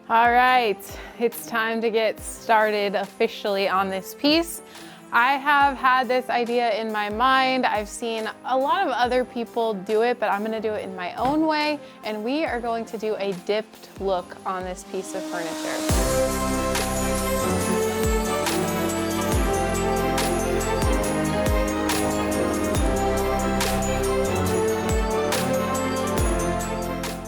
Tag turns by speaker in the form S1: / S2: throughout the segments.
S1: All right, it's time to get started officially on this piece. I have had this idea in my mind. I've seen a lot of other people do it, but I'm gonna do it in my own way, and we are going to do a dipped look on this piece of furniture.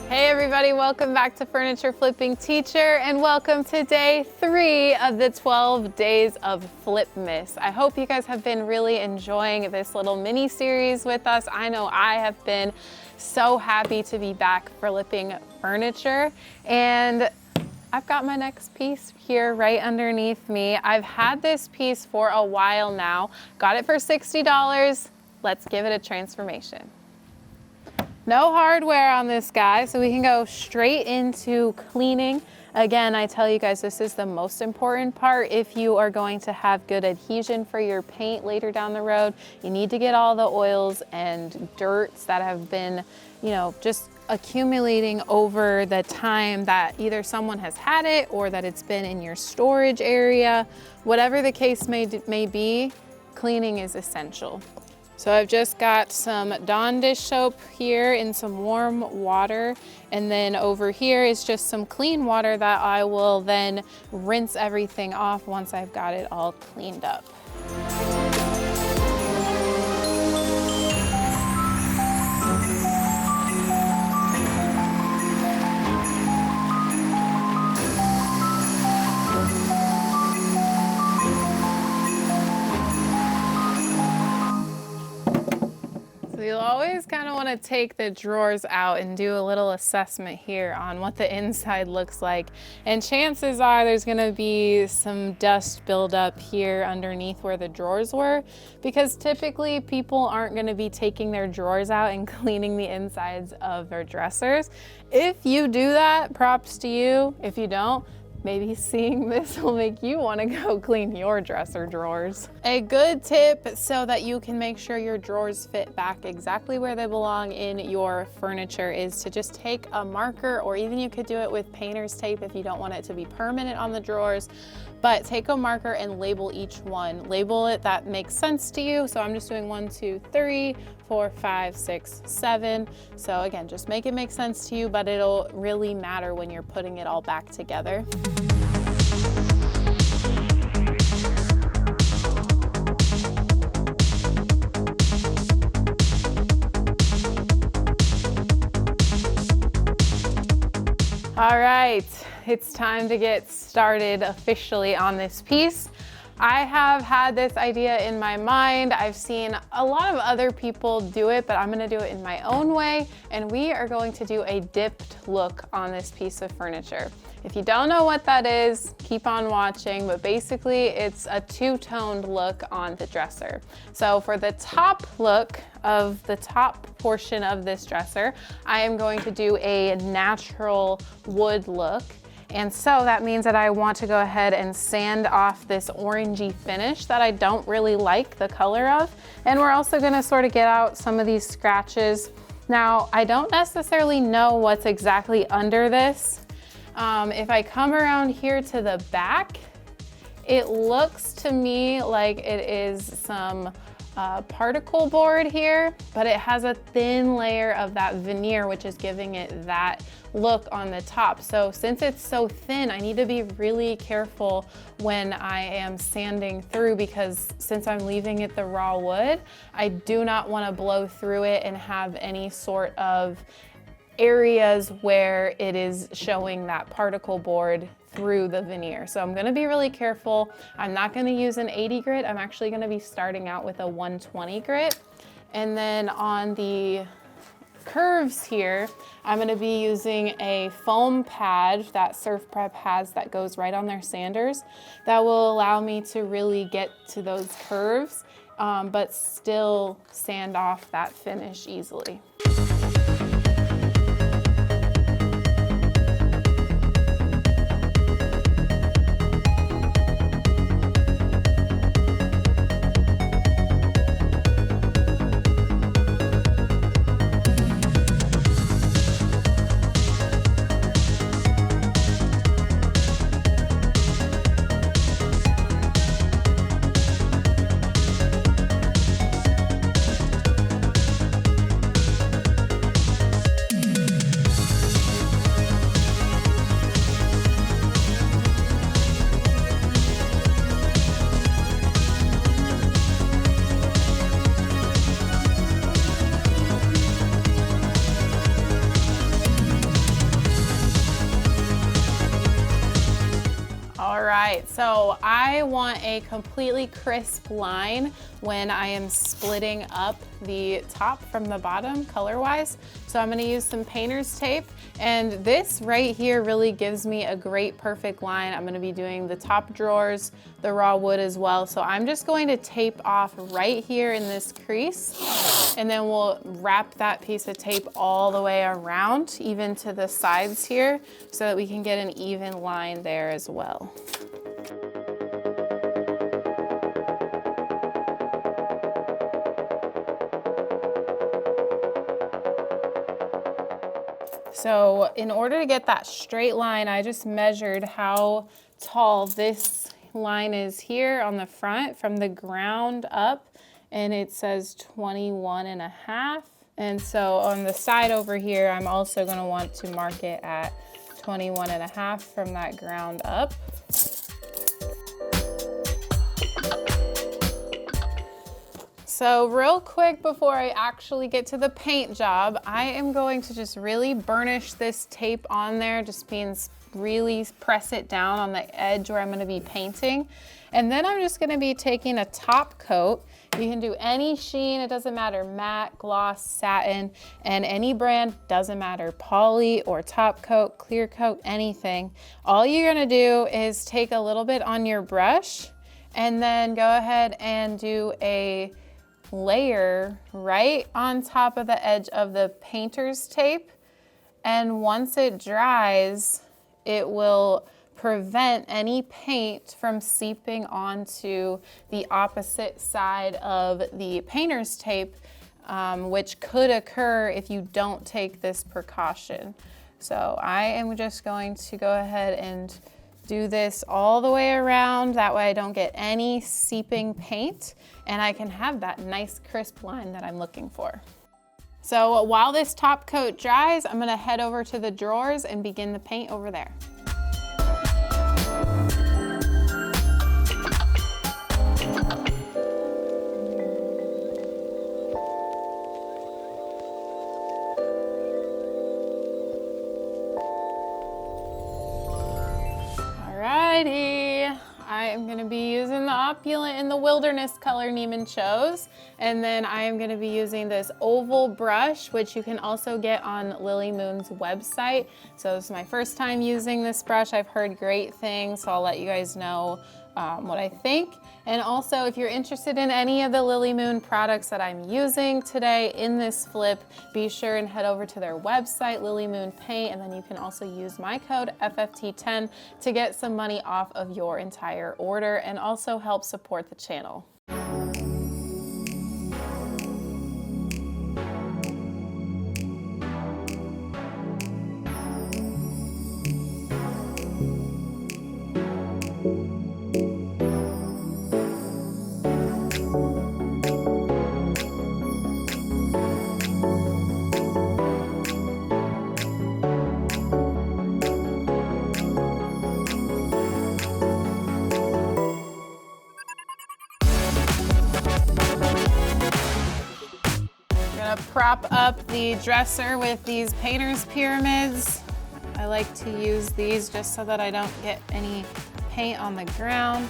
S1: Hey everybody, welcome back to Furniture Flipping Teacher, and welcome to day 3 of the 12 days of Flipmas. I hope you guys have been really enjoying this little mini series with us. I know I have been so happy to be back flipping furniture, and I've got my next piece here right underneath me. I've had this piece for a while now, got it for $60. Let's give it a transformation. No hardware on this guy, so we can go straight into cleaning. Again, I tell you guys, this is the most important part. If you are going to have good adhesion for your paint later down the road, you need to get all the oils and dirts that have been, just accumulating over the time that either someone has had it or that it's been in your storage area. Whatever the case may be, cleaning is essential. So I've just got some Dawn dish soap here in some warm water, and then over here is just some clean water that I will then rinse everything off once I've got it all cleaned up. So you'll always kind of want to take the drawers out and do a little assessment here on what the inside looks like. And chances are there's going to be some dust buildup here underneath where the drawers were, because typically people aren't going to be taking their drawers out and cleaning the insides of their dressers. If you do that, props to you. If you don't, maybe seeing this will make you want to go clean your dresser drawers. A good tip so that you can make sure your drawers fit back exactly where they belong in your furniture is to just take a marker, or even you could do it with painter's tape if you don't want it to be permanent on the drawers. But take a marker and label each one. Label it that makes sense to you. So I'm just doing 1, 2, 3, 4, 5, 6, 7. So again, just make it make sense to you, but it'll really matter when you're putting it all back together. All right, it's time to get started officially on this piece. I have had this idea in my mind. I've seen a lot of other people do it, but I'm gonna do it in my own way, and we are going to do a dipped look on this piece of furniture. If you don't know what that is, keep on watching, but basically it's a two-toned look on the dresser. So for the top look of the top portion of this dresser, I am going to do a natural wood look. And so that means that I want to go ahead and sand off this orangey finish that I don't really like the color of. And we're also gonna sort of get out some of these scratches. Now, I don't necessarily know what's exactly under this. If I come around here to the back, it looks to me like it is some particle board here, but it has a thin layer of that veneer, which is giving it that look on the top. So since it's so thin, I need to be really careful when I am sanding through, because since I'm leaving it the raw wood, I do not want to blow through it and have any sort of areas where it is showing that particle board through the veneer. So I'm gonna be really careful. I'm not gonna use an 80 grit. I'm actually gonna be starting out with a 120 grit. And then on the curves here, I'm gonna be using a foam pad that Surf Prep has that goes right on their sanders. That will allow me to really get to those curves, but still sand off that finish easily. right, so I want a completely crisp line when I am splitting up the top from the bottom color-wise. So I'm gonna use some painter's tape, and this right here really gives me a great perfect line. I'm gonna be doing the top drawers, the raw wood as well. So I'm just going to tape off right here in this crease, and then we'll wrap that piece of tape all the way around, even to the sides here, so that we can get an even line there as well. So in order to get that straight line, I just measured how tall this line is here on the front from the ground up, and it says 21.5. And so on the side over here, I'm also gonna want to mark it at 21.5 from that ground up. So real quick before I actually get to the paint job, I am going to just really burnish this tape on there. Just means really press it down on the edge where I'm gonna be painting. And then I'm just gonna be taking a top coat. You can do any sheen, it doesn't matter, matte, gloss, satin, and any brand, doesn't matter, poly or top coat, clear coat, anything. All you're gonna do is take a little bit on your brush and then go ahead and do a layer right on top of the edge of the painter's tape. And once it dries, it will prevent any paint from seeping onto the opposite side of the painter's tape, which could occur if you don't take this precaution. So I am just going to go ahead and do this all the way around. That way I don't get any seeping paint and I can have that nice crisp line that I'm looking for. So while this top coat dries, I'm gonna head over to the drawers and begin the paint over there. Alrighty, I am gonna be using the Opulent in the Wilderness color Neiman chose, and then I am gonna be using this oval brush, which you can also get on Lily Moon's website. So this is my first time using this brush. I've heard great things, so I'll let you guys know what I think. And also, if you're interested in any of the Lily Moon products that I'm using today in this flip, be sure and head over to their website, Lily Moon Paint, and then you can also use my code FFT10 to get some money off of your entire order and also help support the channel. Prop up the dresser with these painter's pyramids. I like to use these just so that I don't get any paint on the ground.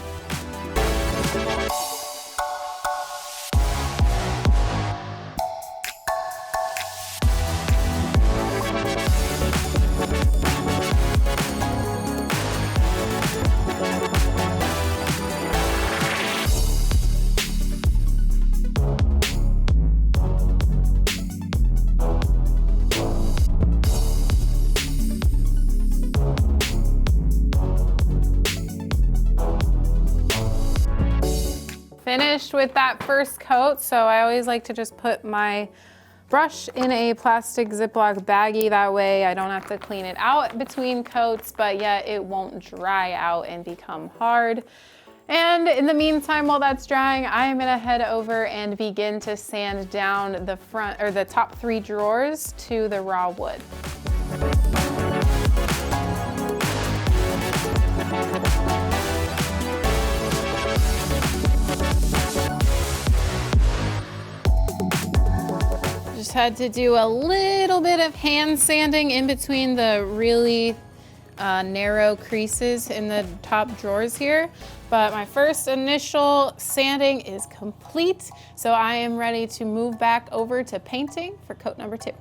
S1: Finished with that first coat, so I always like to just put my brush in a plastic Ziploc baggie. That way I don't have to clean it out between coats, but yet it won't dry out and become hard. And in the meantime, while that's drying, I'm gonna head over and begin to sand down the front or the top 3 drawers to the raw wood. Just had to do a little bit of hand sanding in between the really narrow creases in the top drawers here. But my first initial sanding is complete, so I am ready to move back over to painting for coat number 2.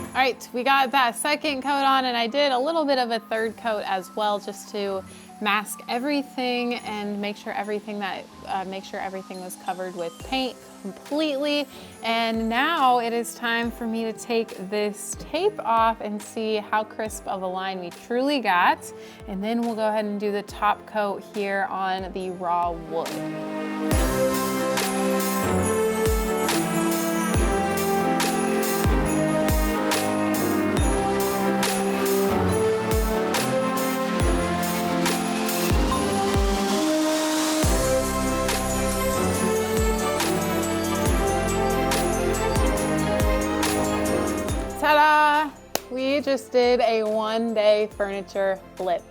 S1: All right, we got that second coat on, and I did a little bit of a third coat as well, just to mask everything and make sure everything was covered with paint completely. And now it is time for me to take this tape off and see how crisp of a line we truly got. And then we'll go ahead and do the top coat here on the raw wood. Ta-da! We just did a one-day furniture flip.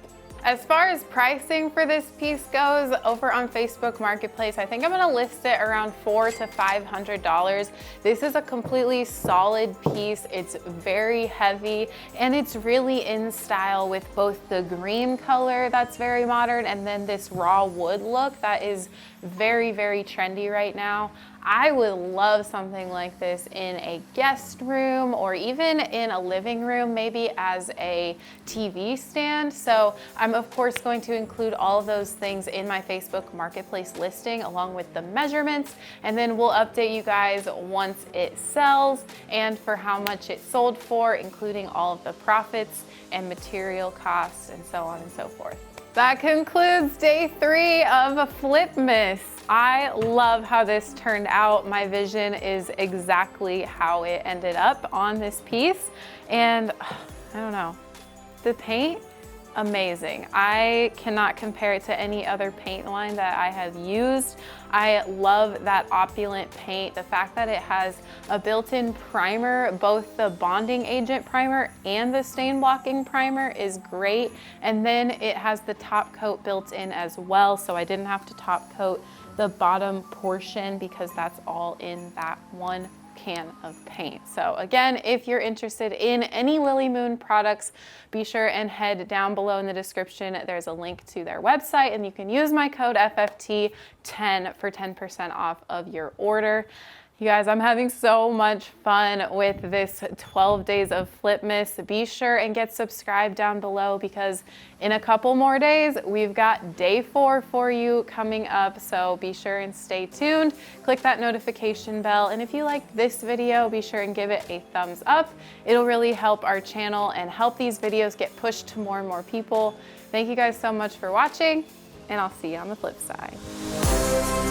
S1: As far as pricing for this piece goes, over on Facebook Marketplace, I think I'm gonna list it around $400 to $500. This is a completely solid piece. It's very heavy, and it's really in style with both the green color that's very modern and then this raw wood look that is very, very trendy right now. I would love something like this in a guest room or even in a living room, maybe as a TV stand. So I'm of course going to include all of those things in my Facebook Marketplace listing along with the measurements, and then we'll update you guys once it sells and for how much it sold for, including all of the profits and material costs and so on and so forth. That concludes day 3 of Flipmas. I love how this turned out. My vision is exactly how it ended up on this piece. And I don't know, the paint, amazing. I cannot compare it to any other paint line that I have used. I love that opulent paint. The fact that it has a built-in primer, both the bonding agent primer and the stain blocking primer is great. And then it has the top coat built in as well, so I didn't have to top coat the bottom portion because that's all in that one can of paint. So again, if you're interested in any Lily Moon products, be sure and head down below in the description. There's a link to their website, and you can use my code FFT10 for 10% off of your order. You guys, I'm having so much fun with this 12 days of Flipmas. Be sure and get subscribed down below because in a couple more days, we've got day 4 for you coming up. So be sure and stay tuned. Click that notification bell. And if you liked this video, be sure and give it a thumbs up. It'll really help our channel and help these videos get pushed to more and more people. Thank you guys so much for watching, and I'll see you on the flip side.